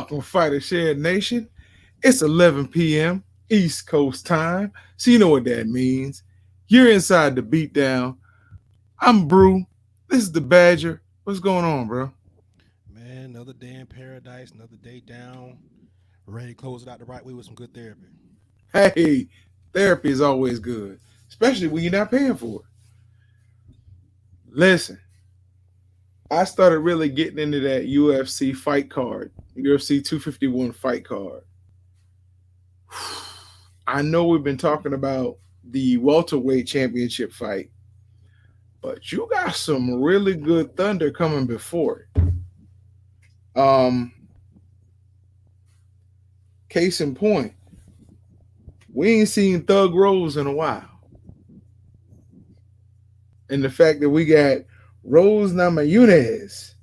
Welcome, Fighter Share Nation. It's 11 p.m. East Coast time, so you know what that means. You're inside the Beatdown. I'm Brew. This is the Badger. What's going on, bro? Man, another day in paradise, another day down. Ready to close it out the right way with some good therapy. Hey, therapy is always good, especially when you're not paying for it. Listen, I started really getting into that UFC fight card, UFC 251 fight card. I know we've been talking about the welterweight championship fight, but you got some really good thunder coming before it. Um, Case in point, we ain't seen Thug Rose in a while, and the fact that we got Rose Namajunas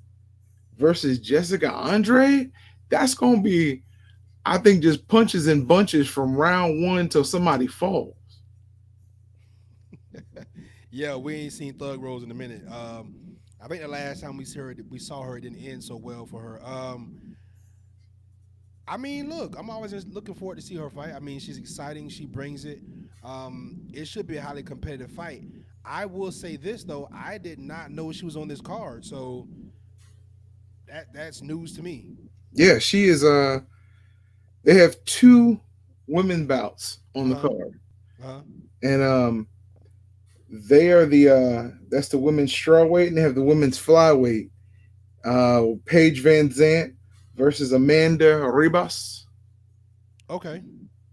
versus Jessica Andre, that's gonna be, I think, just punches and bunches from round one till somebody falls. Yeah, we ain't seen Thug Rose in a minute. I think the last time we saw her, it didn't end so well for her. I mean, look, I'm always just looking forward to see her fight. I mean, she's exciting. She brings it. It should be a highly competitive fight. I will say this though, I did not know she was on this card, so that's news to me. Yeah, she is. They have two women bouts on Uh the huh. card, Uh huh. and they are the that's the women's strawweight, and they have the women's flyweight. Paige Van Zant versus Amanda Ribas. Okay.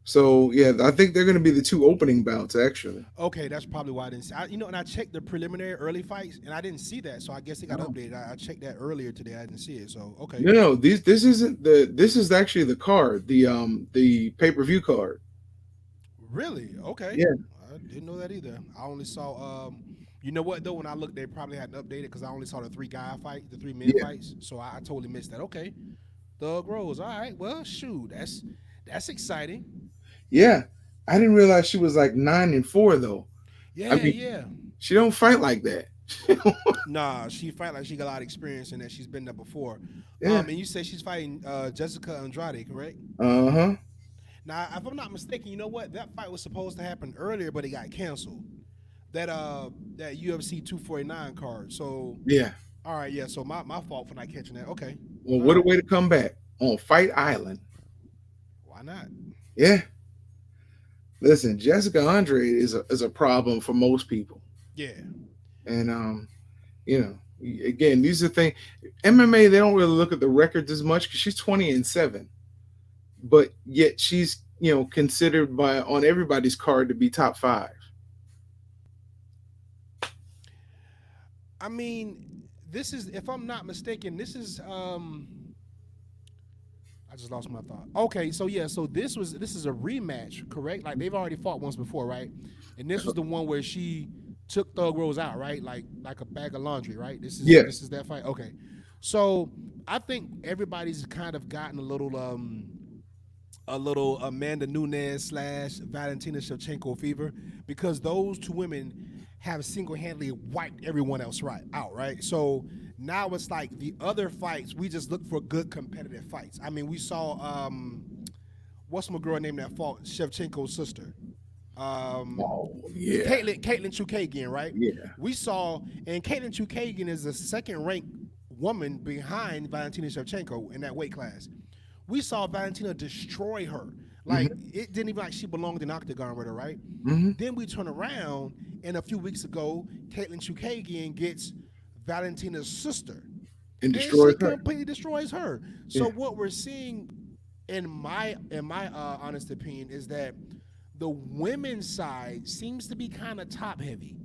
So yeah, I think they're going to be the two opening bouts actually. Okay, that's probably why I didn't see. And I checked the preliminary early fights, and I didn't see that. So I guess it got No, updated. I checked that earlier today. I didn't see it. So okay. no, this isn't the this is actually the card, the pay per view card. Really? Okay. Yeah, I didn't know that either. I only saw. You know what though? When I looked, they probably hadn't updated because I only saw the three guy fight, the three men yeah, fights. So I totally missed that. Okay. Thug Rose. All right. Well, shoot. That's exciting. yeah. I didn't realize she was like 9-4 though. I Yeah. mean, Yeah. she don't fight like that. Nah, she fight like she got a lot of experience in that. She's been there before. Yeah. And you say she's fighting Jessica Andrade, correct? Uh huh. Now, if I'm not mistaken, you know what? That fight was supposed to happen earlier, but it got canceled. That UFC 249 card. So, Yeah. all right, yeah. So my fault for not catching that. Okay, Well, all what a right. way to come back on Fight Island. Why not? Yeah. Listen, Jessica Andre is a problem for most people, Yeah. and you know, again, these are things. MMA, they don't really look at the records as much because she's 20-7, but yet she's considered by on everybody's card to be top five. I mean, this is, if I'm not mistaken, this is I just lost my thought. Okay, so yeah, so this is a rematch, correct? Like they've already fought once before, right? And this was the one where she took Thug Rose out, right? Like a bag of laundry, right? This is Yeah. this is that fight. Okay. So I think everybody's kind of gotten a little Amanda Nunes slash Valentina Shevchenko fever because those two women have single handedly wiped everyone else out, right? So now it's like the other fights, we just look for good competitive fights. I mean, we saw what's my girl name that fought Shevchenko's sister? Um, Oh yeah. Caitlin Chukagian, right? Yeah. We saw, and Caitlin Chukagian is the second ranked woman behind Valentina Shevchenko in that weight class. We saw Valentina destroy her. Like Hmm. it didn't even like she belonged in octagon with her, right? Hmm. Then we turn around, and a few weeks ago, Caitlin Chukagian gets Valentina's sister, And and she destroys her. completely destroys her. So Yeah. what we're seeing, in my honest opinion, is that the women's side seems to be kind of top heavy.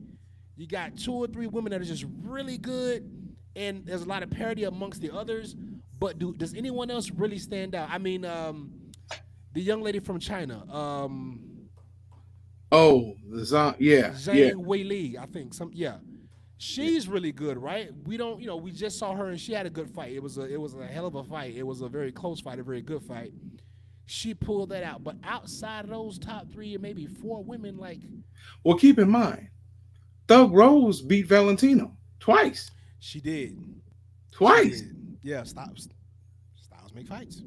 You got two or three women that are just really good, and there's a lot of parity amongst the others. But does anyone else really stand out? I mean, the young lady from China, Oh, the yeah, yeah, Zhang Weili, I think yeah, yeah. she's really good, right? We don't, we just saw her and she had a good fight. It was a hell of a fight. It was a very close fight, a very good fight. She pulled that out. But outside of those top three and maybe four women, like Well, keep in mind, Thug Rose beat Valentino twice. she did, she Twice. did. Yeah, Styles make fights.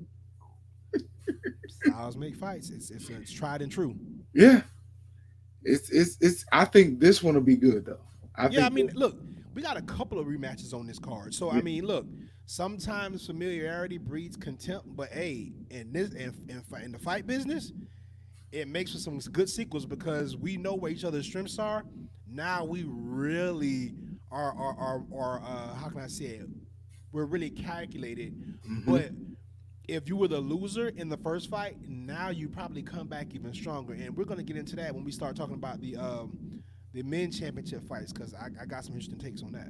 Styles make fights. It's tried and true. Yeah, it's. I think this one will be good though. I Yeah, I think. mean, look, we got a couple of rematches on this card. So I Yeah. mean, look, sometimes familiarity breeds contempt, but hey, in the fight business, it makes for some good sequels because we know where each other's strengths are. Now we really are how can I say it? We're really calculated. Hmm. But if you were the loser in the first fight, now you probably come back even stronger. And we're gonna get into that when we start talking about the men championship fights because I got some interesting takes on that.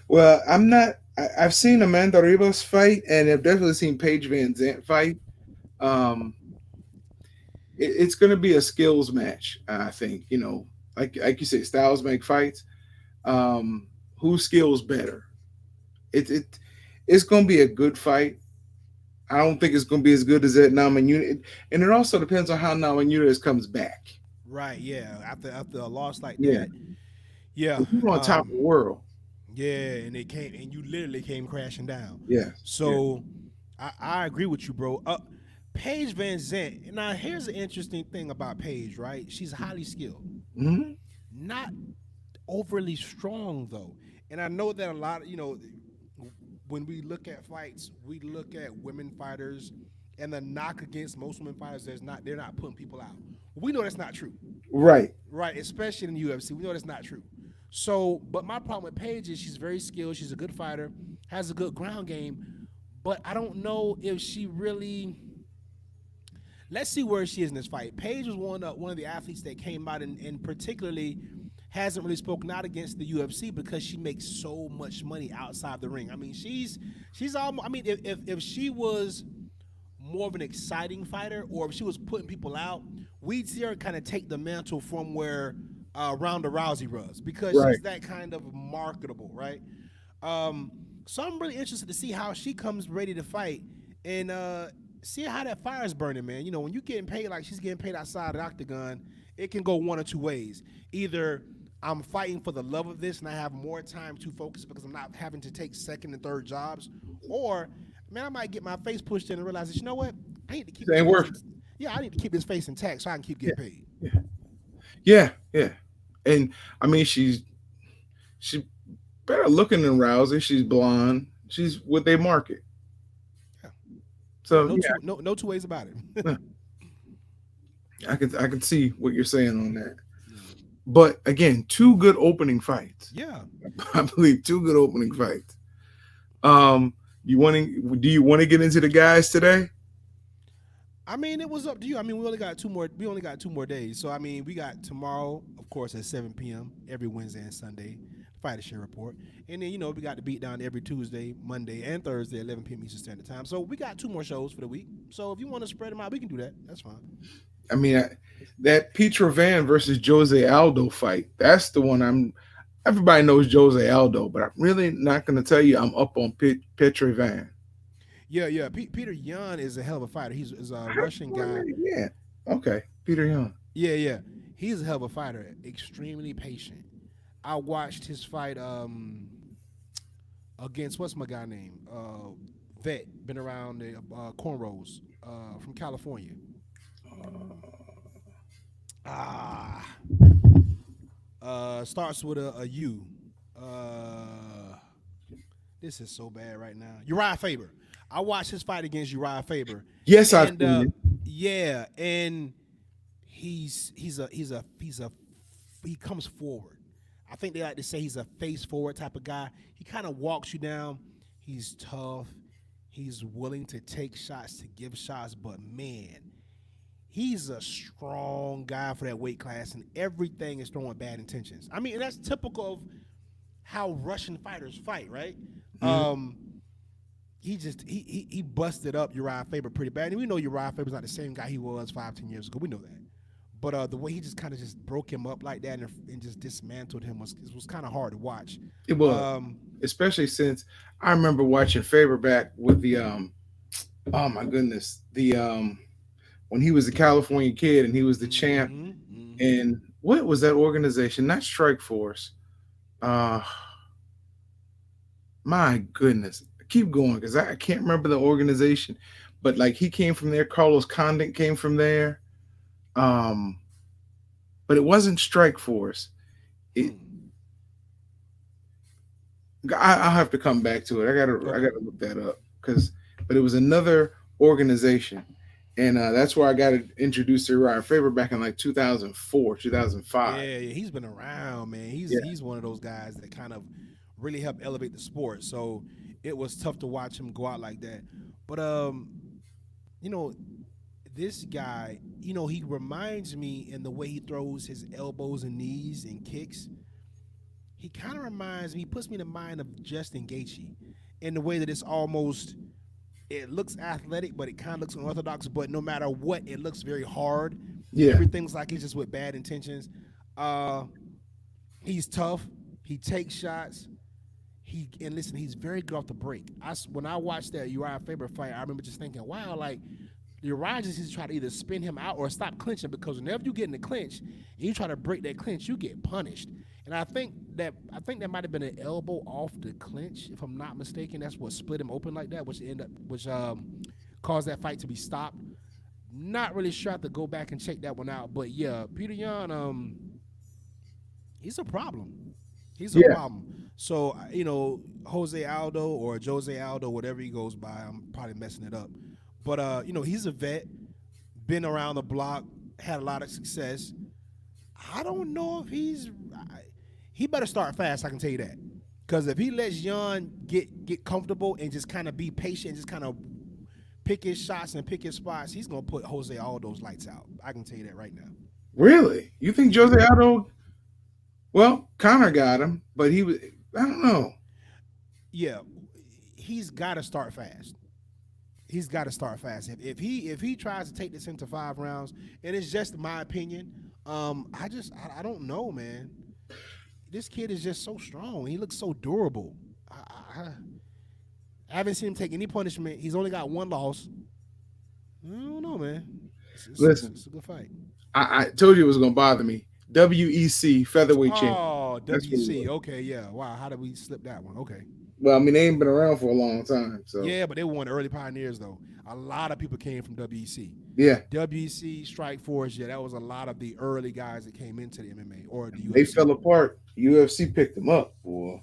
Well, I'm not. I've seen Amanda Ribas fight, and I've definitely seen Paige Van Zant fight. Um, it's going to be a skills match. I think like you say, styles make fights. Um, who skills better? It it's going to be a good fight. I don't think it's going to be as good as that Namajunas, and it also depends on how Namajunas comes back. Right? Yeah. After a loss like Yeah, that, yeah, he's on top of the world. yeah, and it came and you literally came crashing down. Yes, yeah. So I agree with you, bro. Paige Van Zant. Now here's the interesting thing about Paige, right? She's highly skilled, Hmm. not overly strong though. And I know that a lot of when we look at fights, we look at women fighters, and the knock against most women fighters, they're not putting people out. We know that's not true, Right. right? Especially in the UFC, we know that's not true. So, but my problem with Paige is she's very skilled. She's a good fighter, has a good ground game, but I don't know if she really. Let's see where she is in this fight. Paige was one of the athletes that came out and particularly hasn't really spoken out against the UFC because she makes so much money outside the ring. I mean, she's almost. I mean, if she was more of an exciting fighter, or if she was putting people out, we'd see her kind of take the mantle from where Ronda Rousey was because Right. she's that kind of marketable, right? Um, so I'm really interested to see how she comes ready to fight and see how that fire's burning, man. You know, when you're getting paid like she's getting paid outside the octagon, it can go one or two ways. Either I'm fighting for the love of this and I have more time to focus because I'm not having to take second and third jobs, or man, I might get my face pushed in and realize that you know what, I need to keep It this ain't face worth in. it. Yeah, I need to keep this face intact so I can keep Yeah. getting paid. Yeah. Yeah. Yeah. And I mean, she's better looking than Rousey. She's blonde. She's what they market. Yeah, yeah, So yeah, no two ways about it. yeah, I can see what you're saying on that. Yeah, But again, two good opening fights. yeah. I believe two good opening fights. Um, you want to? Do you want to get into the guys today? I mean, it was up to you. I mean, we only got two more. We only got 2 more days. So I mean, we got tomorrow, of course, at 7 p.m. every Wednesday and Sunday, Fighter Share Report, and then we got the Beatdown every Tuesday, Monday, and Thursday, 11 p.m. Eastern Standard Time. So we got 2 more shows for the week. So if you want to spread them out, we can do that. That's fine. I mean, that Petra Van versus Jose Aldo fight. That's the one I'm. Everybody knows Jose Aldo, but I'm really not going to tell you I'm up on Petra Van. Yeah, yeah. Peter Yan is a hell of a fighter. He's a How Russian guy. Yeah. Okay. Peter Young. Yeah, yeah. He's a hell of a fighter. Extremely patient. I watched his fight against what's my guy name? Vet, been around the cornrows from California. Ah, starts with a U. Uh, this is so bad right now. Uriah Faber. I watched his fight against Uriah Faber, Yes, I've and seen it. yeah, and he's a he comes forward. I think they like to say he's a face forward type of guy. He kind of walks you down. He's tough. He's willing to take shots, to give shots, but man, he's a strong guy for that weight class, and everything is throwing bad intentions. I mean, and that's typical of how Russian fighters fight, right? Mhm. Um, he busted up Uriah Faber pretty bad, and we know Uriah Faber's not the same guy he was 5, 10 years ago. We know that. But the way he just kind of just broke him up like that and just dismantled him was kind of hard to watch. It was, Um, especially since I remember watching Faber back with the oh my goodness, the when he was a California kid and he was the champ. mm-hmm, mm-hmm. And what was that organization? Not Strike Force. Uh, my goodness. Keep going because I can't remember the organization, but like he came from there. Carlos Condit came from there. Um, but it wasn't Strike Force. It, Hmm. I'll have to come back to it. I Okay. gotta look that up because, but it was another organization, and that's where I got introduced to Uriah Faber back in like 2004, 2005. Yeah, yeah, he's been around, man. He's Yeah, he's one of those guys that kind of really helped elevate the sport. So it was tough to watch him go out like that. But you know, this guy, he reminds me in the way he throws his elbows and knees and kicks. He kind of reminds me, he puts me in the mind of Justin Gaethje in the way that it's almost, it looks athletic, but it kind of looks unorthodox. But no matter what, it looks very hard. yeah, Everything's like it's just with bad intentions. Uh, he's tough. He takes shots. And listen, he's very good off the break. When I watched that Uriah Faber fight, I remember just thinking, wow, like Uriah just needs to try to either spin him out or stop clinching, because whenever you get in the clinch and you try to break that clinch, you get punished. And I think that might have been an elbow off the clinch, if I'm not mistaken. That's what split him open like that, which caused that fight to be stopped. Not really sure. I have to go back and check that one out. But yeah, Peter Yan, he's a problem. He's a yeah. problem. So Jose Aldo or Jose Aldo, whatever he goes by, I'm probably messing it up. But he's a vet, been around the block, had a lot of success. I don't know if he better start fast. I can tell you that, because if he lets Yan get comfortable and just kind of be patient, and just kind of pick his shots and pick his spots, he's gonna put Jose Aldo's lights out. I can tell you that right now. Really? You think Yeah, Jose Aldo? Well, Connor got him, but he was. I don't know. yeah. He's got to start fast. He's got to start fast. If he tries to take this into 5 rounds, and it's just my opinion, I don't know, man. This kid is just so strong. He looks so durable. I haven't seen him take any punishment. He's only got one loss. I don't know, man. Listen, It's a good fight. I told you it was gonna bother me. WEC featherweight champion. Oh, That's what it WC. was. Okay, yeah. Wow, how did we slip that one? Okay. Well, I mean, they ain't been around for a long time, so Yeah, but they were one of the early pioneers, though. A lot of people came from WEC. yeah, WEC, Strike Force, yeah, that was a lot of the early guys that came into the MMA or the they UFC. fell apart. UFC picked them up, boy.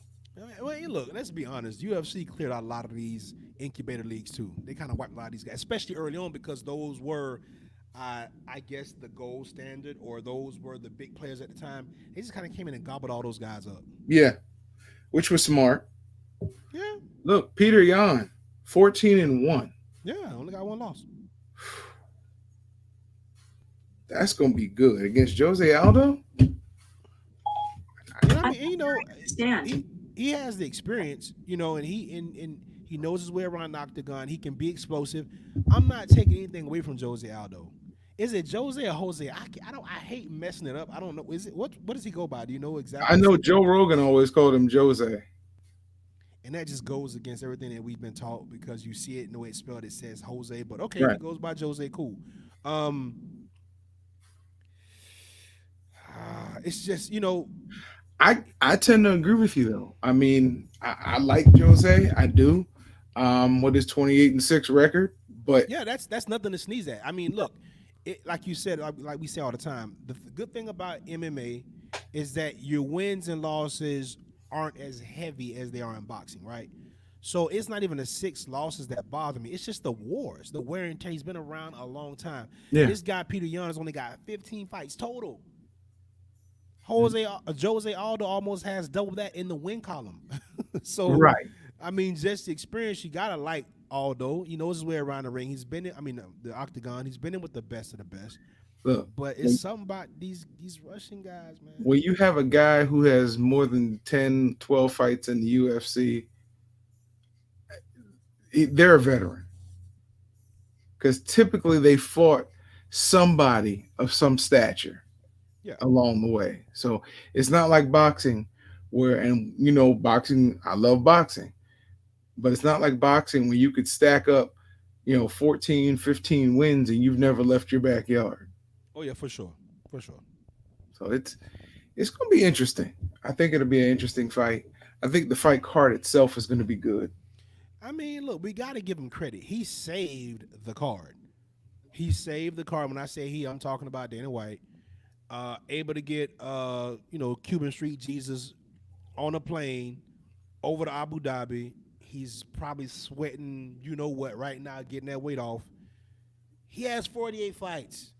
Well, look, let's be honest. UFC cleared out a lot of these incubator leagues too. They kind of wiped a lot of these guys, especially early on, because those were, I guess, the gold standard, or those were the big players at the time. They just kind of came in and gobbled all those guys up. Yeah, which was smart. Yeah, Look, Peter Yan, 14-1. yeah. Only got one loss. That's gonna be good against Jose Aldo. And I mean, and, he has the experience, and he knows his way around the octagon. He can be explosive. I'm not taking anything away from Jose Aldo. Is it Jose or Jose? I don't. I hate messing it up. I don't know. Is it what does he go by? Do you know I exactly his know nickname? Joe Rogan always called him Jose. And that just goes against everything that we've been taught, because you see it in the way it's spelled. It says Jose, but okay, if he Right. goes by Jose, cool. Um, it's just I tend to agree with you though. I mean, I like Jose. I do. With his 28-6 record, but Yeah, that's nothing to sneeze at. I mean, look, like you said, like we say all the time, the good thing about MMA is that your wins and losses aren't as heavy as they are in boxing, right? So it's not even the 6 losses that bother me. It's just the wars, the wear and tear. He's been around a long time. yeah, This guy Peter Yan has only got 15 fights total. Jose Aldo almost has double that in the win column. So, right. I mean, just the experience, you gotta like Aldo. He knows his way around the ring. He's been in, I mean, the octagon. He's been in with the best of the best. Look, But it's when, something about these Russian guys, man. when you have a guy who has more than 10, 12 fights in the UFC, they're a veteran because typically they fought somebody of some stature Yeah. along the way. So it's not like boxing where, and boxing, I love boxing, but it's not like boxing where you could stack up, 14, 15 wins and you've never left your backyard. Oh yeah, for sure, for sure. So it's going to be interesting. I think it'll be an interesting fight. I think the fight card itself is going to be good. I mean, look, we got to give him credit. He saved the card. He saved the card. When I say he, I'm talking about Dana White. Able to get Cuban Street Jesus on a plane over to Abu Dhabi. He's probably sweating, you know what, right now, getting that weight off. He has 48 fights.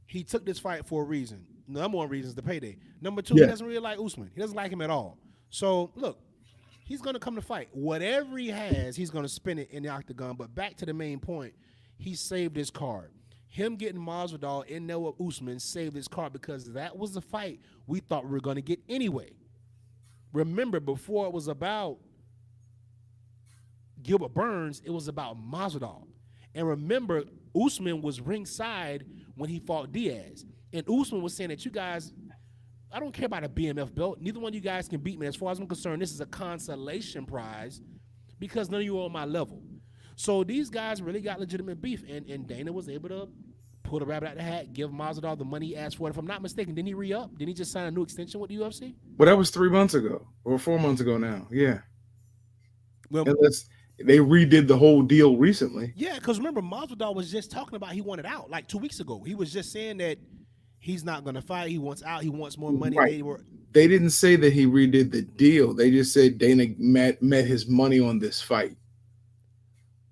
He took this fight for a reason. Number one reason is the payday. Number two, he Yeah. doesn't really like Usman. He doesn't like him at all. So look, he's gonna come to fight. Whatever he has, he's gonna spend it in the octagon. But back to the main point, he saved his card. Him getting Masvidal in there with Usman saved his card because that was the fight we thought we were gonna get anyway. Remember, before it was about Gilbert Burns, it was about Masvidal. And remember, Usman was ringside when he fought Diaz. And Usman was saying that you guys, I don't care about a BMF belt. Neither one of you guys can beat me. As far as I'm concerned, this is a consolation prize because none of you are on my level. So these guys really got legitimate beef. And Dana was able to pull the rabbit out the hat, give Masvidal the money he asked for. If I'm not mistaken, didn't he re-up? Didn't he just sign a new extension with the UFC? Well, that was 3 months ago or 4 months ago now. Yeah. Well, Unless they redid the whole deal recently. yeah, because remember, Masvidal was just talking about he wanted out like 2 weeks ago. He was just saying that he's not going to fight. He wants out. He wants more money. Right. They didn't say that he redid the deal. They just said Dana met his money on this fight.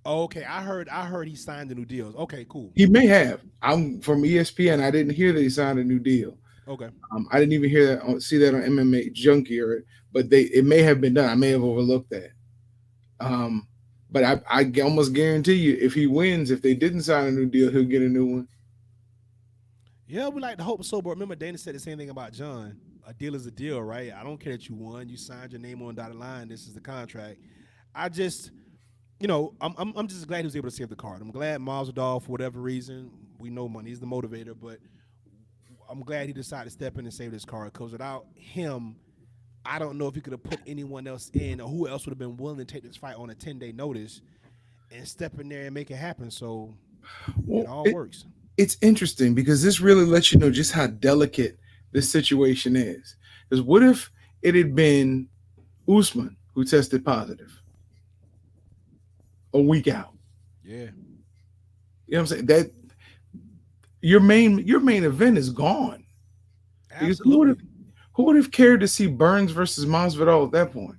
Okay, I heard he signed the new deals. Okay, cool. He may have. I'm from ESPN. I didn't hear that he signed a new deal. Okay. I didn't even hear that. See that on MMA Junkie, but it may have been done. I may have overlooked that. But I almost guarantee you, if he wins, if they didn't sign a new deal, he'll get a new one. Yeah, we like to hope so. But remember, Dana said the same thing about John. A deal is a deal, right? I don't care that you won. You signed your name on the dotted line. This is the contract. I just, I'm just glad he was able to save the card. I'm glad Masvidal, for whatever reason, we know money is the motivator, but I'm glad he decided to step in and save this card because without him, I don't know if he could have put anyone else in or who else would have been willing to take this fight on a 10-day notice and step in there and make it happen. So it all works. It's interesting because this really lets you know just how delicate this situation is. Because what if it had been Usman who tested positive a week out? Yeah. You know what I'm saying? That your main event is gone. Because Absolutely. who would have cared to see Burns versus Masvidal at that point?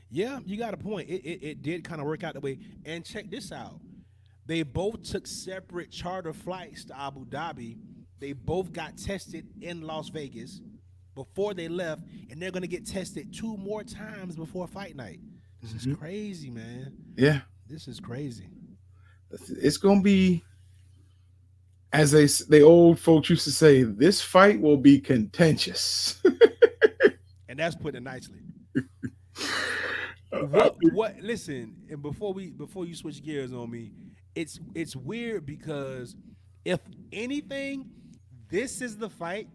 Yeah, you got a point. It did kind of work out that way. And check this out. They both took separate charter flights to Abu Dhabi. They both got tested in Las Vegas before they left, and they're going to get tested 2 more times before fight night. This is crazy, man. Yeah. This is crazy. It's going to be, as the old folks used to say, this fight will be contentious. And that's putting it nicely. What listen, and before you switch gears on me, it's weird because if anything, this is the fight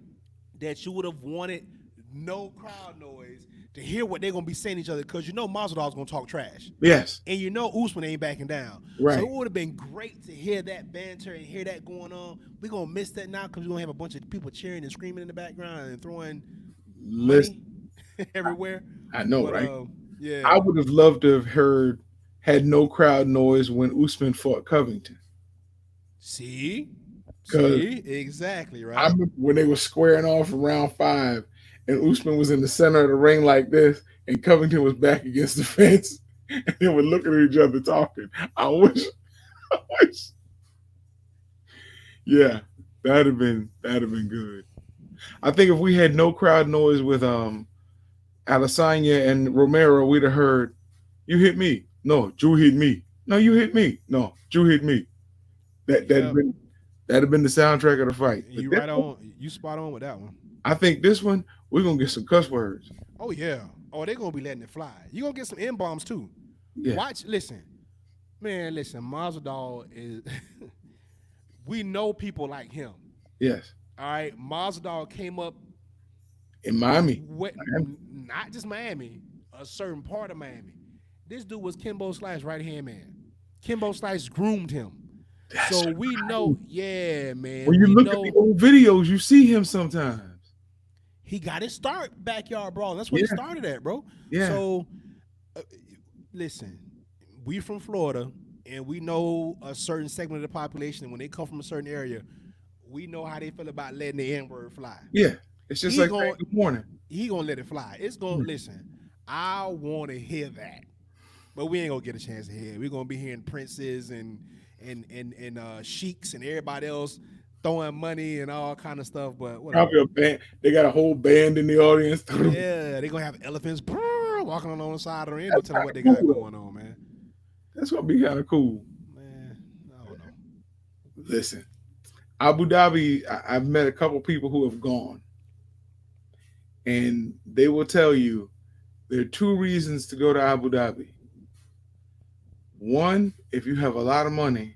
that you would have wanted no crowd noise to hear what they're gonna be saying to each other because Masvidal's gonna talk trash. Yes. And Usman ain't backing down. Right. So it would have been great to hear that banter and hear that going on. We're gonna miss that now because we're gonna have a bunch of people cheering and screaming in the background and throwing money everywhere. I know, right? Yeah. I would have loved to have had no crowd noise when Usman fought Covington. See, 'Cause exactly I right. remember when they were squaring off in round 5, and Usman was in the center of the ring like this, and Covington was back against the fence, and they were looking at each other talking. I wish. Yeah, that'd have been good. I think if we had no crowd noise with Adesanya and Romero, we'd have heard, "You hit me, no, Drew hit me, no, you hit me, no, Drew hit me." That'd have been the soundtrack of the fight. You right on. You spot on with that one. I think this one we're gonna get some cuss words. Oh yeah. Oh, they're gonna be letting it fly. You're gonna get some N bombs too. Yeah. Watch, listen. Man, listen, Masvidal is we know people like him. Yes. All right. Masvidal came up In Miami. Not just Miami, a certain part of Miami. This dude was Kimbo Slice's right hand man. Kimbo Slice groomed him. So we know, yeah, man. When you look at the old videos, you see him sometimes. He got his start backyard brawl. That's where he started at, bro. Yeah. So, listen, we from Florida, and we know a certain segment of the population. And when they come from a certain area, we know how they feel about letting the N word fly. Yeah, it's just He like saying gon' good morning. he gonna let it fly. It's gonna listen. I want to hear that, but we ain't gonna get a chance to hear it. We're gonna be hearing princes and sheiks and everybody else throwing money and all kind of stuff. But whatever. Probably a band. They got a whole band in the audience. That's Yeah, they gonna have elephants walking on the side of the end. No telling kind what of they got cool. going on, man. That's gonna be kind of cool. Man, I don't know. Listen, Abu Dhabi. I've met a couple people who have gone, and they will tell you there are two reasons to go to Abu Dhabi. One, if you have a lot of money,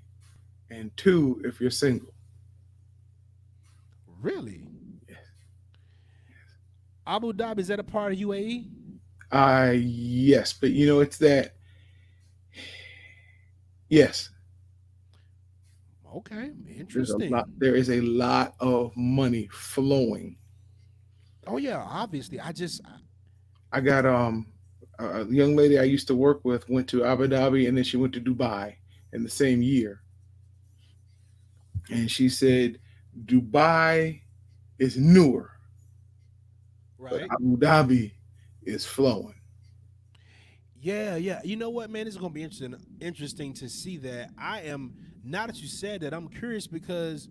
and two, if you're single. Really, Abu Dhabi, is that a part of UAE? Yes, but it's that. Yes, Okay, there's a lot. interesting. There is a lot of money flowing. Oh yeah, obviously. I got a young lady I used to work with went to Abu Dhabi and then she went to Dubai in the same year, and she said Dubai is newer, but Right. Abu Dhabi is flowing. Yeah, yeah. You know what, man? It's gonna be interesting to see that. I am now that you said that, I'm curious because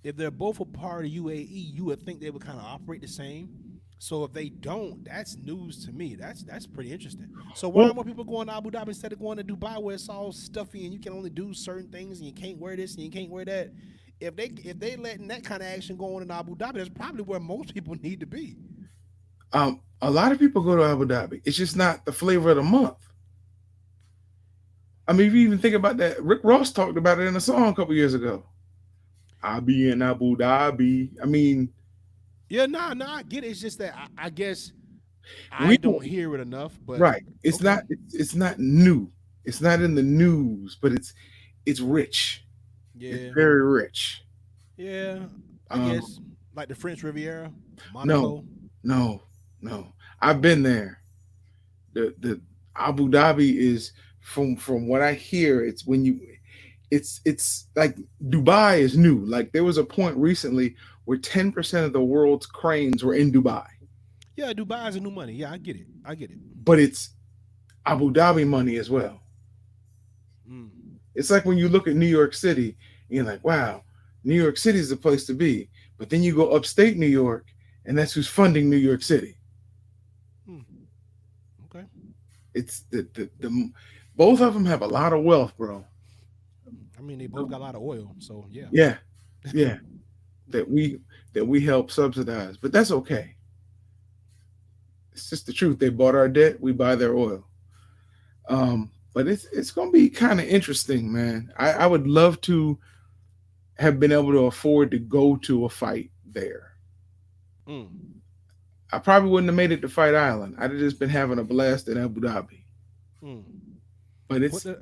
if they're both a part of UAE, you would think they would kind of operate the same. So if they don't, that's news to me. That's pretty interesting. So why Well, are more people going to Abu Dhabi instead of going to Dubai where it's all stuffy and you can only do certain things and you can't wear this and you can't wear that? If they letting that kind of action go on in Abu Dhabi, that's probably where most people need to be. a lot of people go to Abu Dhabi. It's just not the flavor of the month. I mean, if you even think about that, Rick Ross talked about it in a song a couple years ago. I'll be in Abu Dhabi. I mean, Yeah, nah, I get it. It's just that I guess I we don't hear it enough, but right. It's okay. not. It's not new. It's not in the news, but it's rich. It's Yeah. very rich. Yeah, I Um, guess like the French Riviera, no, Monaco. no, no. I've been there. The Abu Dhabi is from what I hear. It's when you. It's like Dubai is new. Like there was a point recently where 10% of the world's cranes were in Dubai, Yeah, Dubai is a new money. Yeah, I get it. I get it. but it's Abu Dhabi money as well. Mm. It's like when you look at New York City, and you're like, wow, New York City is the place to be. But then you go upstate New York, and that's who's funding New York City. Mm. Okay. It's the both of them have a lot of wealth, bro. I mean, they both got a lot of oil, so yeah. Yeah, yeah, that we that we help subsidize, but that's okay. It's just the truth. They bought our debt, we buy their oil. But it's gonna be kind of interesting, man. I would love to have been able to afford to go to a fight there. Mm. I probably wouldn't have made it to Fight Island. I'd have just been having a blast in Abu Dhabi. Mm. But Put it's that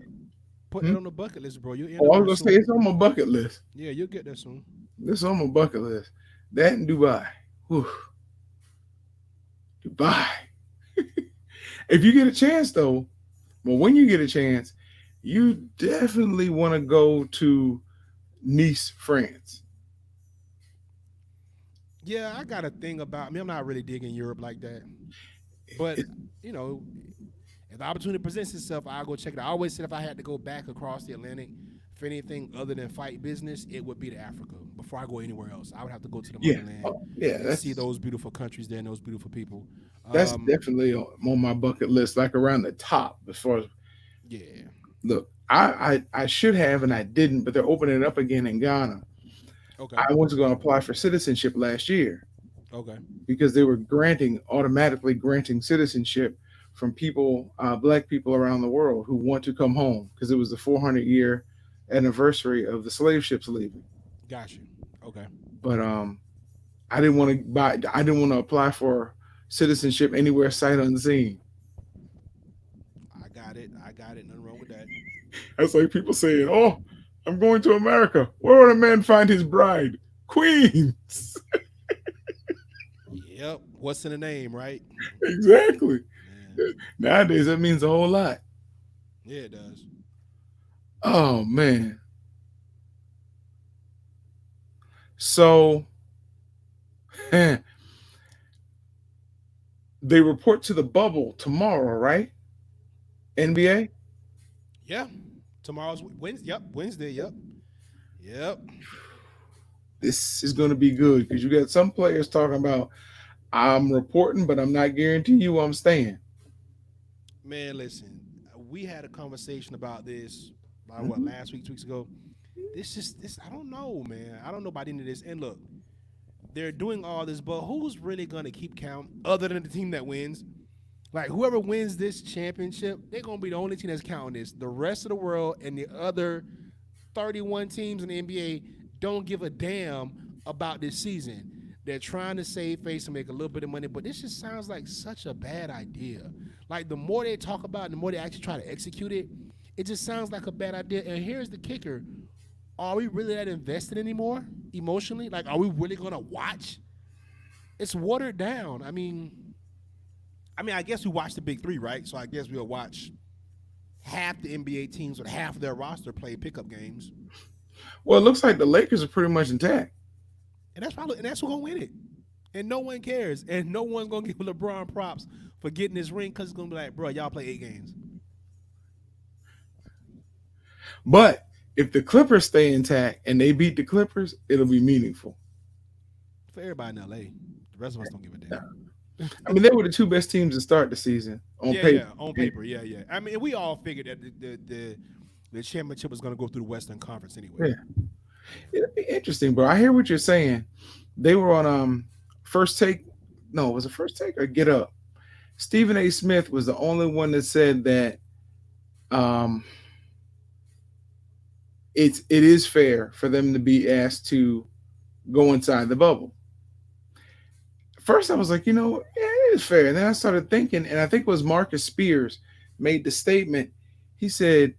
put hmm? that on the bucket list, bro. You'll end Oh, up I was there gonna say soon. it's on my bucket list. Yeah, you'll get there soon. This is on my bucket list. That in Dubai. Whew, Dubai. If you get a chance though, well, when you get a chance, you definitely want to go to Nice, France. Yeah, I got a thing about me. I'm not really digging Europe like that, but It, you know, if the opportunity presents itself, I'll go check it out. I always said if I had to go back across the Atlantic for anything other than fight business, it would be to Africa before I go anywhere else. I would have to go to the yeah, motherland oh, yeah. and see those beautiful countries there and those beautiful people. That's Um, definitely on my bucket list, like around the top. As far as yeah. look, I should have and I didn't, but they're opening it up again in Ghana. Okay. I was going to apply for citizenship last year Okay. because they were automatically granting citizenship from people, black people around the world who want to come home because it was the 400-year anniversary of the slave ships leaving. Got you. Okay. But I didn't want to buy. I didn't want to apply for citizenship anywhere sight unseen. I got it. I got it. Nothing wrong with that. That's like people saying, "Oh, I'm going to America. Where would a man find his bride? Queens." Yep. What's in the name, right? Exactly. Man. Nowadays, that means a whole lot. Yeah, it does. Oh man. So they report to the bubble tomorrow, right? NBA. Yeah. Tomorrow's Wednesday. Yep. Wednesday. Yep. Yep. This is going to be good because you got some players talking about I'm reporting, but I'm not guaranteeing you I'm staying. Man, listen. We had a conversation about this by what Mhm. last week, 2 weeks ago. This. I don't know, man. I don't know about any of this. And look, they're doing all this, but who's really gonna keep count other than the team that wins? Like whoever wins this championship, they're gonna be the only team that's counting this. The rest of the world and the other 31 teams in the NBA don't give a damn about this season. They're trying to save face and make a little bit of money, but this just sounds like such a bad idea. Like the more they talk about it, the more they actually try to execute it, it just sounds like a bad idea. And here's the kicker: are we really that invested anymore emotionally? Like, are we really gonna watch? It's watered down. I guess we watched the big three, right? So I guess we'll watch half the NBA teams with half of their roster play pickup games, Well, it looks like the Lakers are pretty much intact. and that's who's gonna win it. And no one cares, and no one's gonna give LeBron props for getting this ring because it's gonna be like, bro, y'all play 8 games But if the Clippers stay intact and they beat the Clippers, it'll be meaningful. for everybody in LA. The rest of us don't give a damn. I mean, they were the two best teams to start the season on Yeah, paper. yeah, on paper, yeah, yeah. I mean, we all figured that the championship was gonna go through the Western Conference anyway. Yeah, it'll be interesting, bro. I hear what you're saying. They were on first take. No, was it first take or get up? Stephen A. Smith was the only one that said that um, it is fair for them to be asked to go inside the bubble. First, I was like, yeah, it is fair. And then I started thinking, and I think it was Marcus Spears made the statement. He said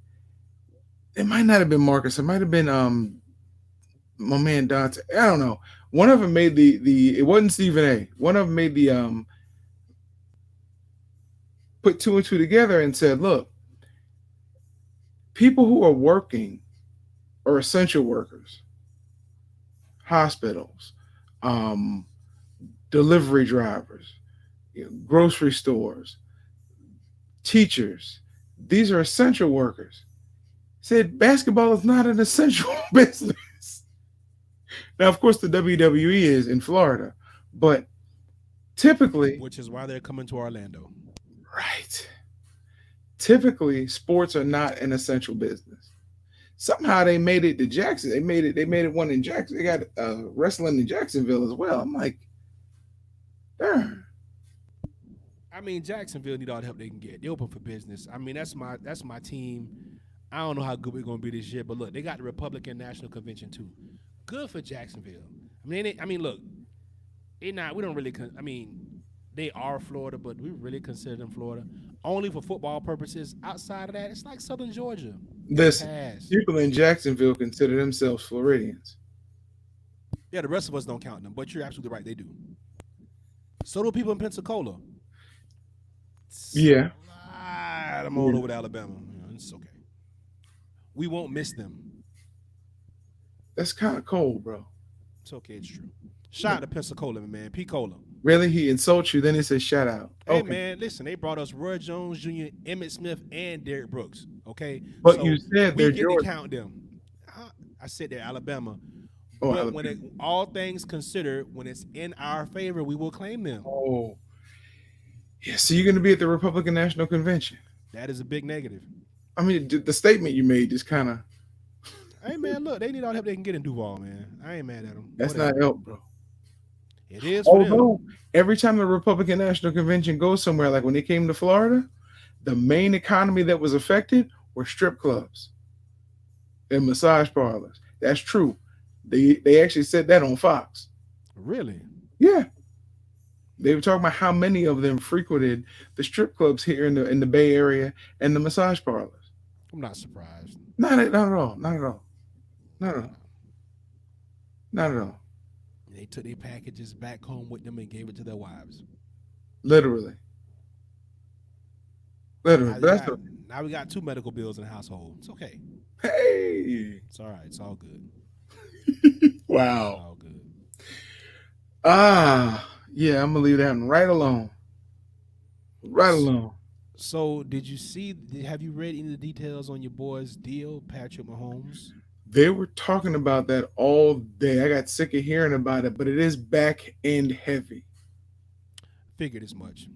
it might not have been Marcus. It might have been my man Dante. I don't know. One of them made the. It wasn't Stephen A. One of them made the put two and two together and said, look, people who are working are essential workers, hospitals, um, delivery drivers, grocery stores, teachers. These are essential workers. Said basketball is not an essential business. Now, of course, the WWE is in Florida, but typically, Which is why they're coming to Orlando. right, typically sports are not an essential business. Somehow they made it to Jackson. They made it one in Jackson. They got wrestling in Jacksonville as well. I'm like, darn. I mean, Jacksonville need all the help they can get. They open for business. I mean, that's my team. I don't know how good we're gonna be this year, but look, they got the Republican National Convention too. Good for Jacksonville. Look, they not. We don't really. They are Florida, but we really consider them Florida only for football purposes. Outside of that, it's like Southern Georgia in the Listen, past. people in Jacksonville consider themselves Floridians. Yeah, the rest of us don't count them, but you're absolutely right. They do. So do people in Pensacola. It's Yeah, a lot of them all yeah. over to Alabama. It's okay. We won't miss them. That's kind of cold, bro. It's okay. It's true. Shout out to Pensacola, man. P. Cola. Really, he insults you, then he says shout out. Hey, Okay, man, listen, they brought us Roy Jones Jr., Emmett Smith, and Derrick Brooks. Okay. but you So said we they're get to Georgia. count them. I said they're Alabama. Oh, But when Alabama. all things considered, when it's in our favor, we will claim them. Oh, yeah. So you're going to be at the Republican National Convention. That is a big negative. I mean, the statement you made just kind of Hey, man, look, they need all the help they can get in Duval, man. I ain't mad at them. that's Whatever. not help, bro. It is for them. Although every time the Republican National Convention goes somewhere, like when they came to Florida, the main economy that was affected were strip clubs and massage parlors. That's true. They actually said that on Fox. Really? Yeah, they were talking about how many of them frequented the strip clubs here in the Bay Area and the massage parlors. I'm not surprised. Not at all. Not at all. Not at all. Not at all. They took their packages back home with them and gave it to their wives. Literally. Literally. I, But I, Now we got two medical bills in the household. It's okay. Hey, It's all right. It's all good. It's wow. all good. Yeah, I'm gonna leave that one right alone. Right S- alone. So, did you see? Have you read any of the details on your boy's deal, Patrick Mahomes? They were talking about that all day. I got sick of hearing about it, but it is back end heavy. Figured as much.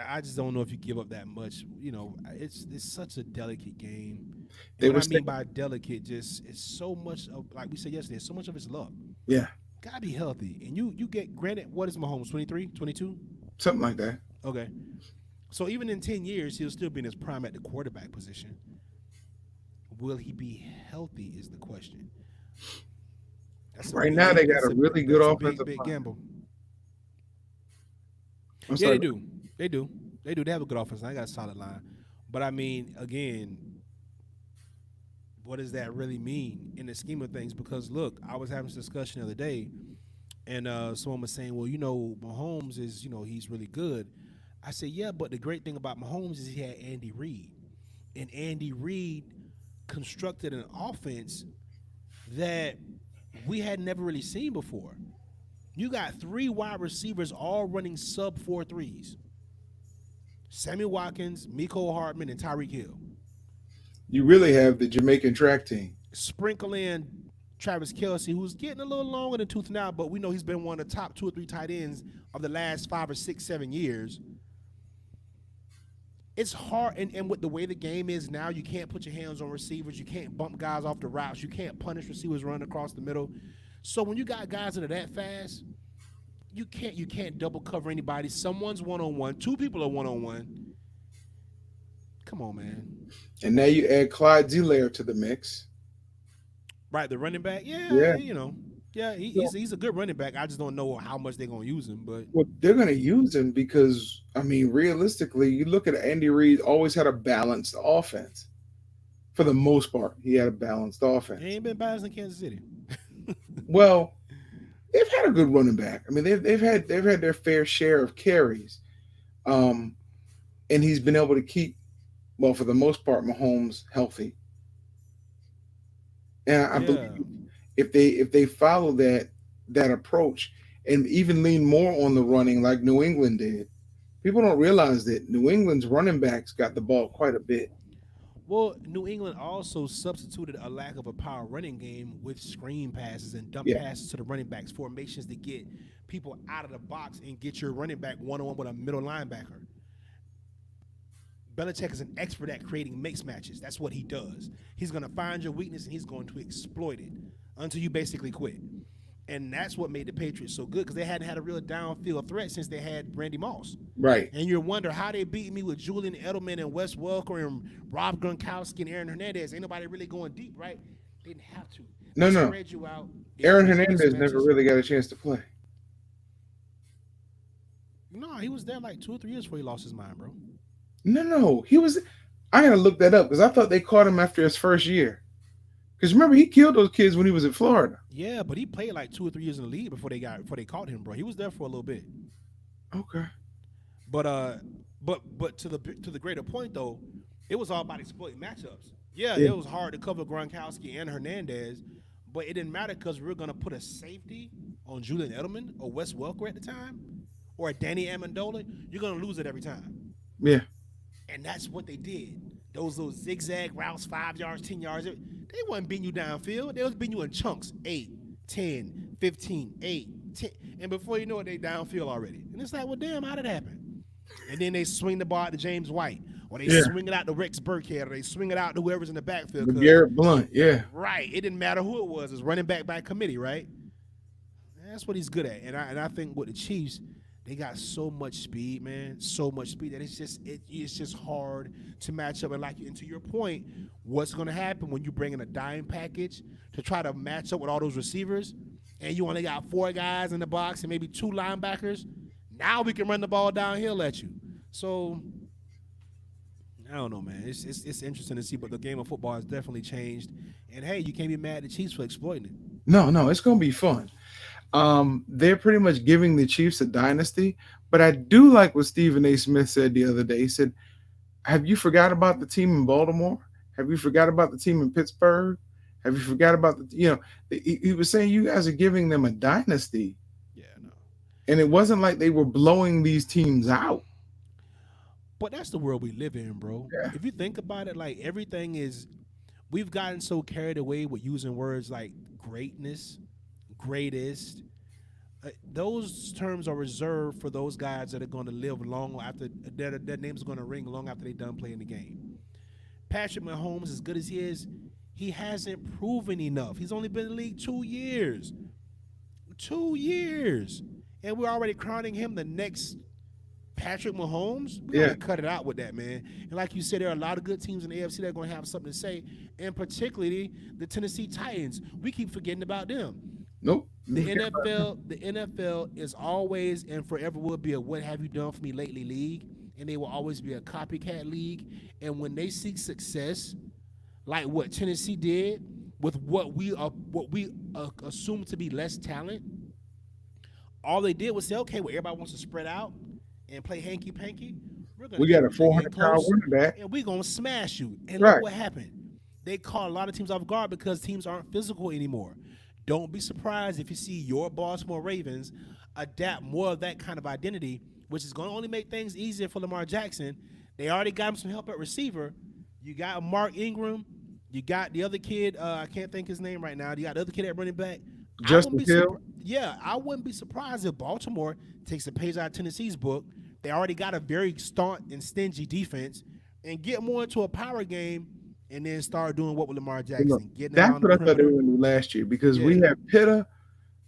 I just don't know if you give up that much. It's such a delicate game, and They what were I mean saying, by delicate, just it's so much of, like we said yesterday, so much of it's luck. yeah, Gotta be healthy, and you get granted. What is Mahomes, 23, 22? something like that. Okay, so even in 10 years, he'll still be in his prime at the quarterback position. Will he be healthy? Is the question. That's a Right now, they big. got That's a a really good that's a big offensive big line. gamble. I'm Yeah, sorry. they do. They do. They do. They have a good offense. I got a solid line, but I mean, again, what does that really mean in the scheme of things? Because look, I was having this discussion the other day, and someone was saying, well, Mahomes is, he's really good. I said, yeah, but the great thing about Mahomes is he had Andy Reid, and Andy Reid constructed an offense that we had never really seen before. You got three wide receivers all running sub 4.3s. Sammy Watkins, Miko Hardman, and Tyreek Hill. You really have the Jamaican track team. Sprinkle in Travis Kelsey, who's getting a little longer in the tooth now, but we know he's been one of the top two or three tight ends of the last 5 or 6, 7 years. It's hard, and with the way the game is now, you can't put your hands on receivers, you can't bump guys off the routes, you can't punish receivers running across the middle. So when you got guys that are that fast, you can't double cover anybody. Someone's one on one, two people are one on one. Come on, man. And now you add Clyde Zelaire to the mix. Right, the running back, yeah, Yeah. yeah, So, he's a good running back. I just don't know how much they're gonna use him, but well, they're going to use him because, I mean, realistically, you look at Andy Reid, always had a balanced offense. For the most part, he had a balanced he offense. ain't been balanced in Kansas City. Well, they've had a good running back. I mean, they've had their fair share of carries, um, and he's been able to keep, well, for the most part, Mahomes healthy. And I believe Yeah. if they follow that approach and even lean more on the running like New England did, people don't realize that New England's running backs got the ball quite a bit. Well, New England also substituted a lack of a power running game with screen passes and dump Yeah, passes to the running backs, formations to get people out of the box and get your running back one on one with a middle linebacker. Belichick is an expert at creating mix matches. That's what he does. He's going to find your weakness and he's going to exploit it until you basically quit. And that's what made the Patriots so good because they hadn't had a real downfield threat since they had Randy Moss. right. And you wonder how they beat me with Julian Edelman and Wes Welker and Rob Gronkowski and Aaron Hernandez. Ain't nobody really going deep, right? They didn't have to. They No, no. spread you out. They Aaron created Hernandez never mismatches. really got a chance to play. No, he was there like 2 or 3 years before he lost his mind, bro. No, no. He was. I gotta look that up because I thought they caught him after his first year. Because remember, he killed those kids when he was in Florida. Yeah, but he played like 2 or 3 years in the league before they caught him, bro. He was there for a little bit. Okay. But but to the greater point though, it was all about exploiting matchups. Yeah, Yeah. it was hard to cover Gronkowski and Hernandez, but it didn't matter because we were gonna put a safety on Julian Edelman or Wes Welker at the time, or a Danny Amendola. You're gonna lose it every time, Yeah. and that's what they did. Those little zigzag routes, 5 yards, 10 yards, they wasn't beating you downfield. They was beating you in chunks, 8, 10, 15, 8, 10, and before you know it, they downfield already. And it's like, well, damn, how did that happen? And then they swing the ball out to James White, or they Yeah. swing it out to Rex Burkhead, or they swing it out to whoever's in the backfield. The Because Garrett Blunt. Yeah. right, it didn't matter who it was. It's running back by committee, right? That's what he's good at. And I think with the Chiefs, they got so much speed, man, so much speed that it's just hard to match up. And to your point, what's going to happen when you bring in a dime package to try to match up with all those receivers, and you only got 4 guys in the box and maybe 2 linebackers? Now we can run the ball downhill at you. So I don't know, man. It's interesting to see, but the game of football has definitely changed. And hey, you can't be mad at the Chiefs for exploiting it. No, no, it's gonna be fun. They're pretty much giving the Chiefs a dynasty, but I do like what Stephen A. Smith said the other day. He said, Have you forgot about the team in Baltimore? Have you forgot about the team in Pittsburgh? Have you forgot about the he was saying you guys are giving them a dynasty, Yeah, no. and it wasn't like they were blowing these teams out. But that's the world we live in, bro. Yeah. If you think about it, like everything is, we've gotten so carried away with using words like greatness, greatest. Those terms are reserved for those guys that are going to live long after their names are going to ring long after they're done playing the game. Patrick Mahomes, as good as he is, he hasn't proven enough. He's only been in the league 2 years. 2 years. And we're already crowning him the next Patrick Mahomes. We got Yeah. to cut it out with that, man. And like you said, there are a lot of good teams in the AFC that are going to have something to say, and particularly the Tennessee Titans. We keep forgetting about them. Nope. The NFL is always and forever will be a "what have you done for me lately" league, and they will always be a copycat league. And when they seek success, like what Tennessee did with what we assume to be less talent, all they did was say, okay, well, everybody wants to spread out and play hanky panky. We're gonna We got get a we're gonna get 400-pound close running back. and we're gonna smash you. And look Right. what happened. They caught a lot of teams off guard because teams aren't physical anymore. Don't be surprised if you see your Baltimore Ravens adapt more of that kind of identity, which is going to only make things easier for Lamar Jackson. They already got him some help at receiver. You got Mark Ingram. You got the other kid. I can't think his name right now. You got the other kid at running back. I wouldn't Justin be Hill. surprised. Yeah, I wouldn't be surprised if Baltimore takes a page out of Tennessee's book. They already got a very staunch and stingy defense, and get more into a power game, and then start doing what with Lamar Look, Jackson, getting that's around the what I thought they were perimeter. going to do last year because we Yeah, have Pitta.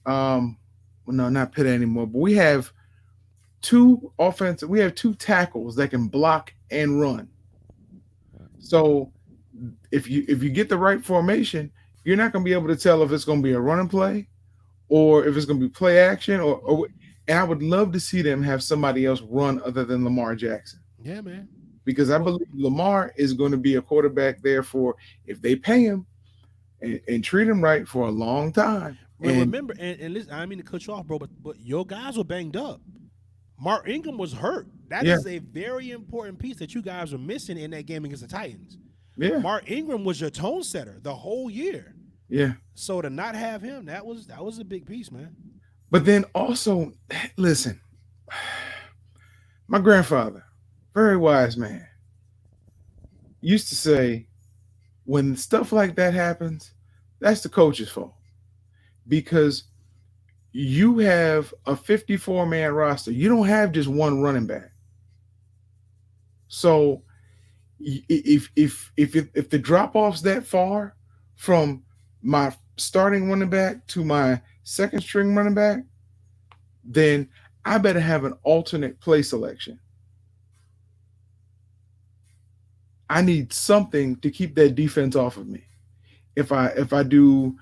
Well, no, not Pitta anymore, but we have two offensive. We have two tackles that can block and run. So if you get the right formation, you're not going to be able to tell if it's going to be a running play or if it's going to be play action and I would love to see them have somebody else run other than Lamar Jackson yeah, man. because I Well, believe Lamar is going to be a quarterback there for if they pay him and treat him right for a long time. well, And remember, and listen, I mean to cut you off, bro, but your guys were banged up. Mark Ingram was hurt. That yeah, is a very important piece that you guys are missing in that game against the Titans. yeah, Mark Ingram was your tone setter the whole year. yeah. So to not have him, that was a big piece, man. But then also, listen, my grandfather, very wise man, used to say when stuff like that happens, that's the coach's fault because you have a 54-man roster. You don't have just one running back. So if the drop off's that far from my starting running back to my second string running back, then I better have an alternate play selection. I need something to keep that defense off of me. If I do,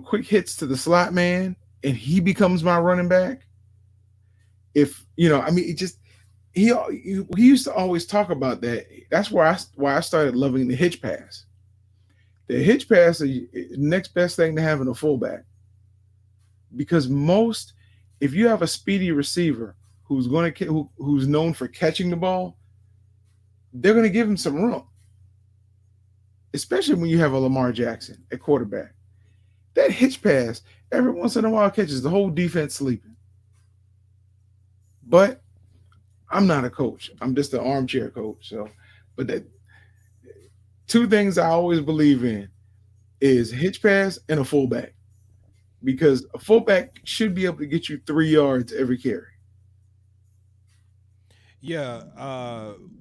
quick hits to the slot man and he becomes my running back, if I mean, it just he used to always talk about that. That's why I started loving the hitch pass. The hitch pass is the next best thing to having a fullback because if you have a speedy receiver who's known for catching the ball, they're going to give him some room, especially when you have a Lamar Jackson at quarterback. That hitch pass every once in a while catches the whole defense sleeping. But I'm not a coach. I'm just an armchair coach. So, but two things I always believe in is hitch pass and a fullback because a fullback should be able to get you 3 yards every carry. Yeah,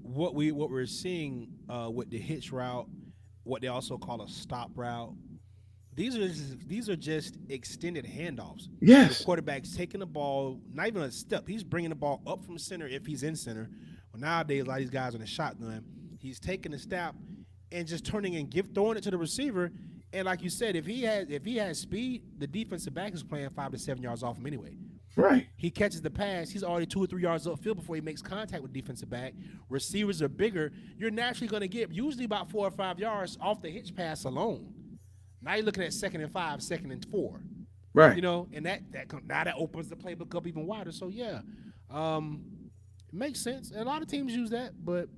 what we're seeing with the hitch route, what they also call a stop route. These are just extended handoffs. The Yes, quarterback's taking the ball, not even a step. He's bringing the ball up from center if he's in center. Well, nowadays a lot of these guys on the shotgun. He's taking the snap and just turning and throwing it to the receiver. And like you said, if he has speed, the defensive back is playing 5 to 7 yards off him anyway. right, He catches the pass. He's already 2 or 3 yards upfield before he makes contact with the defensive back. Receivers are bigger. You're naturally going to get usually about 4 or 5 yards off the hitch pass alone. Now you're looking at 2nd and 5, 2nd and 4. right. And that opens the playbook up even wider. So yeah, it makes sense. And a lot of teams use that, but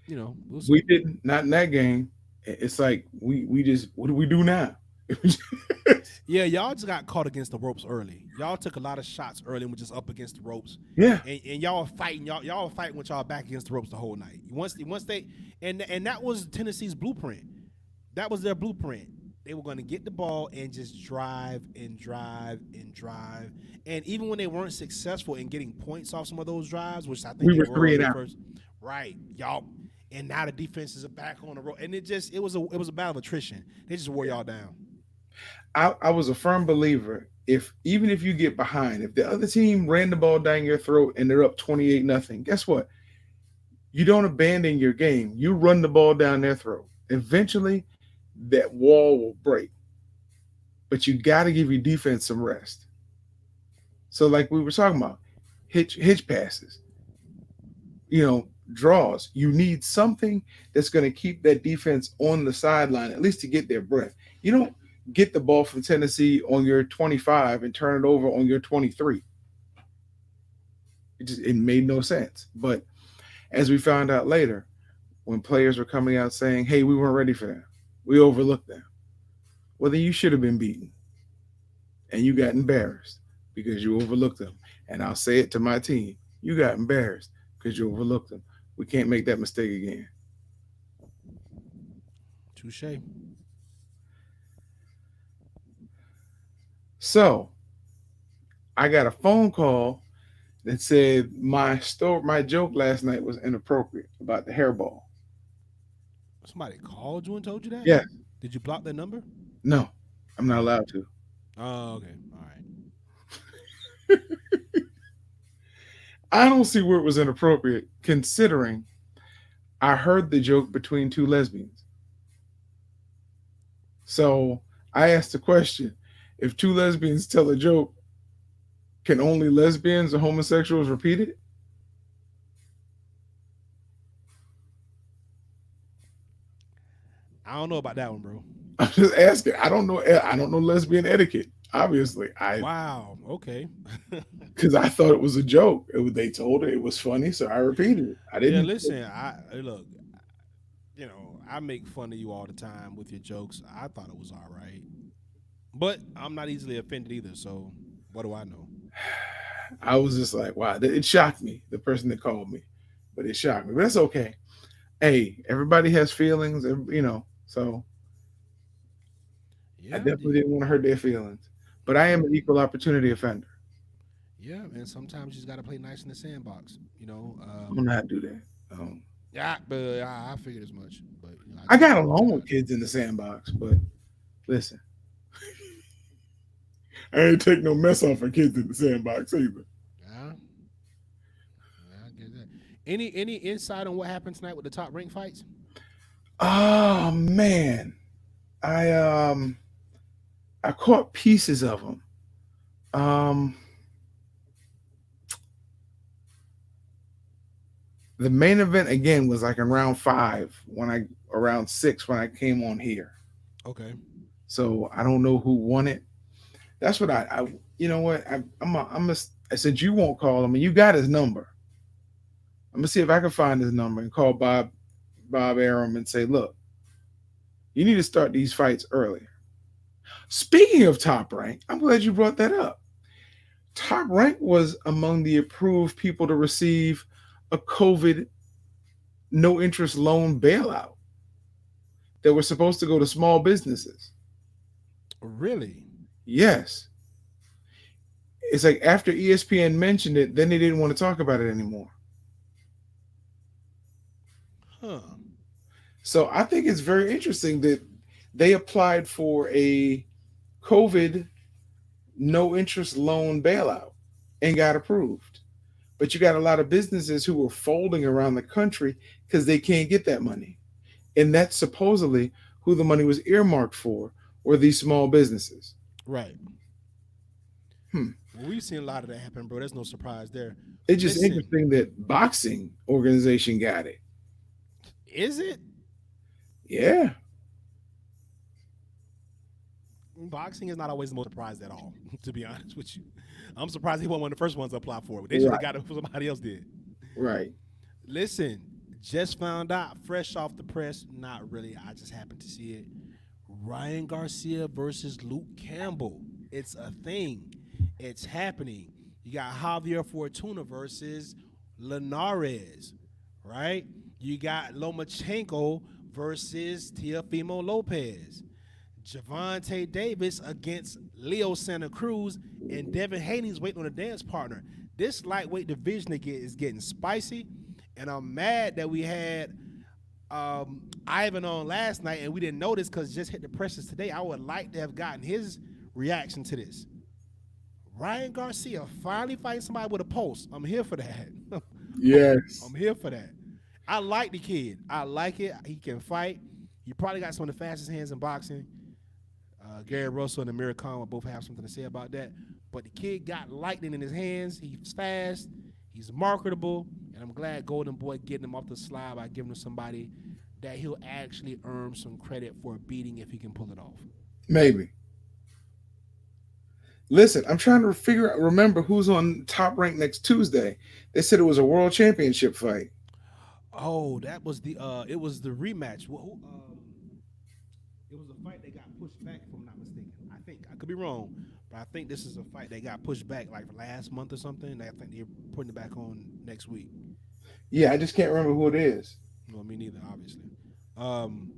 We'll We see. didn't, not in that game. It's like we just, what do we do now? Yeah, y'all just got caught against the ropes early. Y'all took a lot of shots early and were just up against the ropes. Yeah, And y'all were fighting, y'all were fighting with y'all back against the ropes the whole night. Once they and that was Tennessee's blueprint. That was their blueprint. They were going to get the ball and just drive and drive and drive. And even when they weren't successful in getting points off some of those drives, which I think we they were were three on and their out. first, right, y'all. And now the defenses are back on the road, and it was a battle of attrition. They just wore y'all down. I was a firm believer. If even if you get behind, if the other team ran the ball down your throat and they're up 28-0, guess what? You don't abandon your game. You run the ball down their throat. Eventually, that wall will break. But you got to give your defense some rest. So, like we were talking about, hitch passes, draws. You need something that's going to keep that defense on the sideline, at least to get their breath. You don't get the ball from Tennessee on your 25 and turn it over on your 23. It made no sense. But as we found out later, when players were coming out saying, "Hey, we weren't ready for them. We overlooked them." Well, then you should have been beaten, and you got embarrassed because you overlooked them. And I'll say it to my team: you got embarrassed because you overlooked them. We can't make that mistake again. Touche. So I got a phone call that said my joke last night was inappropriate about the hairball. Somebody called you and told you that? Yes, Did you block their number? no, I'm not Oh. allowed to. Oh, okay. All right. I don't see where it was inappropriate, considering I heard the joke between two lesbians. So I asked the question: if two lesbians tell a joke, can only lesbians or homosexuals repeat it? I don't know about that one, bro. I'm just asking. I don't know. I don't know lesbian etiquette. Obviously, I Wow. Okay. because I thought it was a joke. They told her it was funny, so I repeated it. I Yeah, didn't. listen, look, I make fun of you all the time with your jokes. I thought it was all right. But I'm not easily offended either, so what do I know? I was just like, wow, it shocked me. The person that called me, but it shocked me. But that's okay. Hey, everybody has feelings, So I Yeah, definitely didn't want to hurt their feelings. But I yeah, am an equal opportunity offender. yeah, and sometimes you just gotta play nice in the sandbox, I'm gonna not do that. Um, Yeah, but I figured as much. But I I just got along with apologize. kids in the sandbox, but listen, I ain't take no mess off of kids in the sandbox either. Yeah, yeah, I get that. Any insight on what happened tonight with the top rank fights? Oh man, I um I caught pieces of them. Um, the main event again was like in round five when I around six when I came on here. Okay. So I don't know who won it. That's what I you know what I said you won't call him and you got his number. I'm gonna see if I can find his number and call Bob Arum and say, look, you need to start these fights earlier. Speaking of Top Rank, I'm glad you brought that up. Top Rank was among the approved people to receive a COVID no interest loan bailout that were supposed to go to small businesses. Really? Yes. It's like after ESPN mentioned it, then they didn't want to talk about it anymore. Huh. So I think it's very interesting that they applied for a COVID no interest loan bailout and got approved. But you got a lot of businesses who are folding around the country because they can't get that money. And that's supposedly who the money was earmarked for, were these small businesses. Right. Hmm. Well, we've seen a lot of that happen, bro. There's no surprise there. It's just Listen, interesting that boxing organization got it. is it? Yeah. Boxing is not always the most surprised at all, to be honest with you. I'm surprised he wasn't one of the first ones to apply for it. They should have Right. got it before somebody else did. Right. Listen, Just found out, fresh off the press. Not really. I just happened to see it. Ryan Garcia versus Luke Campbell. It's a thing. It's happening. You got Javier Fortuna versus Linares, right? You got Lomachenko versus Teofimo Lopez. Javante Davis against Leo Santa Cruz, and Devin Haney's waiting on a dance partner. This lightweight division again is getting spicy, and I'm mad that we had Ivan on last night and we didn't notice because it just hit the presses today. I would like to have gotten his reaction to this. Ryan Garcia finally fighting somebody with a pulse. I'm here for that. I'm Yes. here for that. I like the kid. I like it. He can fight. He probably got some of the fastest hands in boxing. Gary Russell and Amir Khan will both have something to say about that. But the kid got lightning in his hands. He's fast. He's marketable. And I'm glad Golden Boy getting him off the slide by giving him somebody that he'll actually earn some credit for beating if he can pull it off. Maybe. Listen, I'm trying to figure out, remember who's on top rank next Tuesday. They said it was a world championship fight. Oh, that was the it was the rematch. It was a fight that got pushed back, if I'm not mistaken. I think I could be wrong, but I think this is a fight that got pushed back like last month or something. I think they're putting it back on next week. Yeah, I just can't remember who it is. Well, me neither, obviously. Um,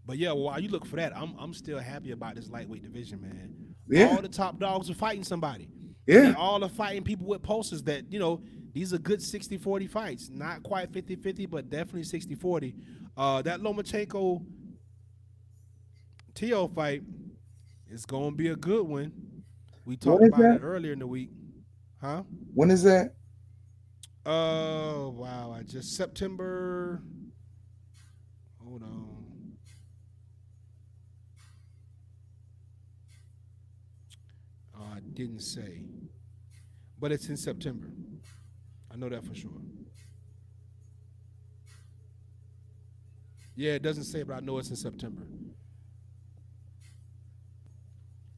but yeah, while you look for that, I'm still happy about this lightweight division, man. Yeah, All the top dogs are fighting somebody, and they yeah. all are fighting people with pulses that these are good 60-40 fights. Not quite 50-50, but definitely 60-40. That Lomachenko Tio fight is gonna be a good one. We When talked is about it that? earlier in the week, huh? When is that? Wow! I just September. Hold on. I didn't say, but it's in September. I know that for sure. Yeah, it doesn't say, but I know it's in September.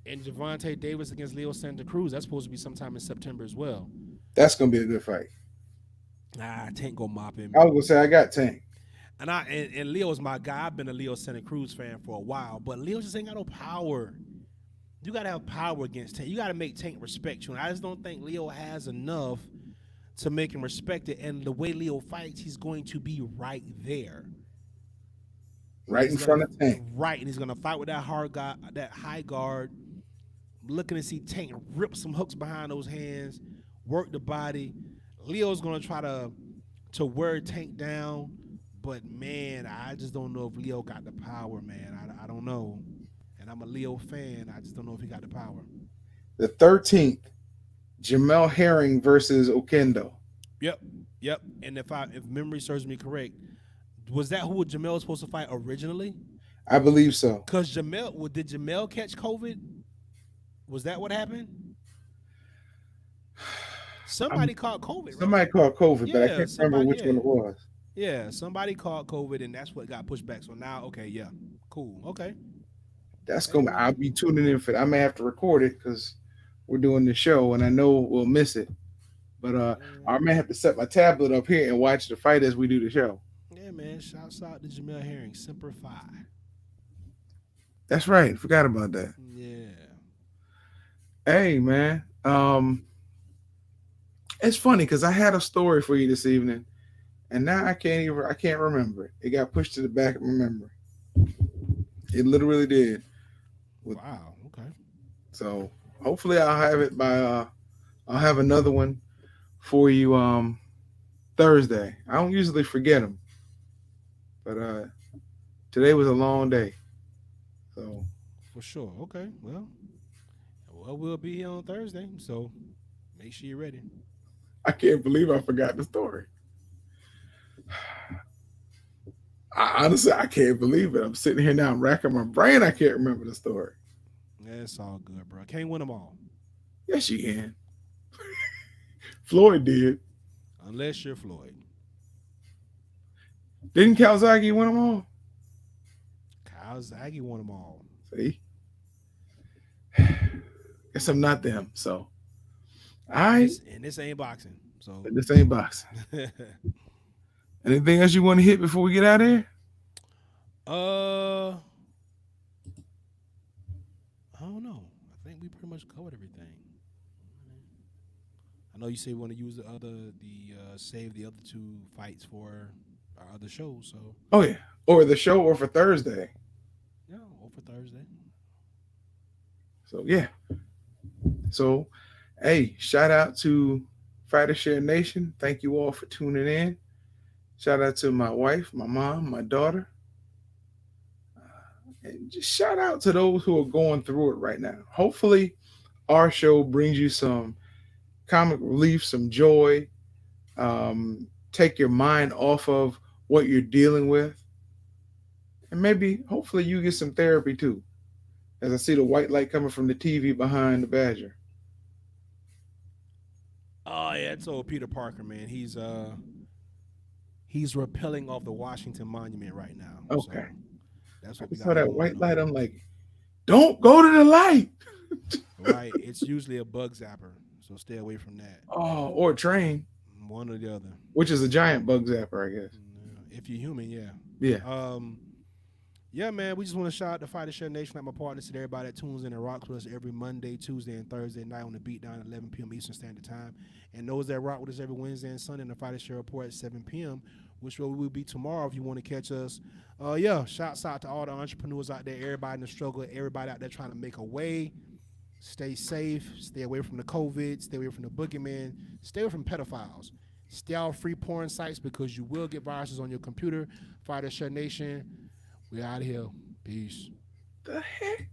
And Javante Davis against Leo Santa Cruz, that's supposed to be sometime in September as well. That's gonna be a good fight. Tank go mop I him. was gonna say I got Tank. And Leo's my guy. I've been a Leo Santa Cruz fan for a while, but Leo just ain't got no power. You gotta have power against Tank. You gotta make Tank respect you. And I just don't think Leo has enough to make him respect it. And the way Leo fights, he's going to be right there. Right in He's gonna front of Tank. right, and he's gonna fight with that hard guard, that high guard. Looking to see Tank rip some hooks behind those hands, work the body. Leo's gonna try to wear Tank down, but man, I just don't know if Leo got the power, man. I don't know, and I'm a Leo fan. I just don't know if he got the power. The 13th, Jamel Herring versus Okendo. Yep, yep. And if memory serves me correct, was that who Jamel was supposed to fight originally? I believe so. Cause did Jamel catch COVID? Was that what happened? I'm, Somebody caught COVID, right? somebody called COVID, but I Yeah, can't remember somebody. which one Yeah, it was. yeah. Somebody caught COVID, and that's what got pushed back. So now, okay, yeah, cool. Okay, That's hey gonna. I'll man. be tuning in for. I may have to record it because we're doing the show, and I know we'll miss it. But Yeah, I may have to set my tablet up here and watch the fight as we do the show. yeah, man. Shouts out to Jamel Herring, Semper Fi. That's right. Forgot about that. Yeah. Hey, man. It's funny because I had a story for you this evening, and now I can't remember it. It got pushed to the back of my memory. It literally did. With Wow. Okay. so hopefully I'll have it by I'll have another one for you Thursday. I don't usually forget them, but today was a long day, so For sure. Okay. Well, we'll be here on Thursday, so make sure you're ready. I can't believe I forgot the story. Honestly, I can't believe it. I'm sitting here now, I'm racking my brain. I can't remember the story. Yeah, it's all good, bro. Can't win them all Yes, you can. Floyd did. unless you're Floyd. Didn't Calzaghe win them all? Kyle Zaggy won them all. See, guess I'm not them. So And I this ain't boxing. So this ain't boxing. Anything else you want to hit before we get out of here? Uh, I don't know. I think we pretty much covered everything. I know you say we want to use the save the other two fights for our other shows. So Oh yeah, or the show, or for Thursday. yeah, or for Thursday. So yeah. So hey, shout out to Fighter Share Nation. Thank you all for tuning in. Shout out to my wife, my mom, my daughter, and just shout out to those who are going through it right now. Hopefully, our show brings you some comic relief, some joy, take your mind off of what you're dealing with, and maybe, hopefully, you get some therapy too. As I see the white light coming from the TV behind the Badger. Oh yeah, I told Peter Parker, man. He's rappelling off the Washington Monument right now. Okay. So that's I what we just saw got that going white light. on. I'm like, don't go to the light. Right. It's usually a bug zapper, so stay away from that. Oh, or a train, One or the other. which is a giant bug zapper, I guess. If you're human, yeah. Yeah. Um, yeah, man. We just want to shout out to Fighter Share Nation, like my partners, to everybody that tunes in and rocks with us every Monday, Tuesday, and Thursday night on the Beatdown at 11 p.m. Eastern Standard Time, and those that rock with us every Wednesday and Sunday in the Fighter Share Report at 7 p.m., which will we will be tomorrow if you want to catch us. Yeah, shouts out to all the entrepreneurs out there, everybody in the struggle, everybody out there trying to make a way. Stay safe. Stay away from the COVID. Stay away from the boogeyman. Stay away from pedophiles. Stay off free porn sites because you will get viruses on your computer. Fighter Share Nation. We out of here. Peace. The heck?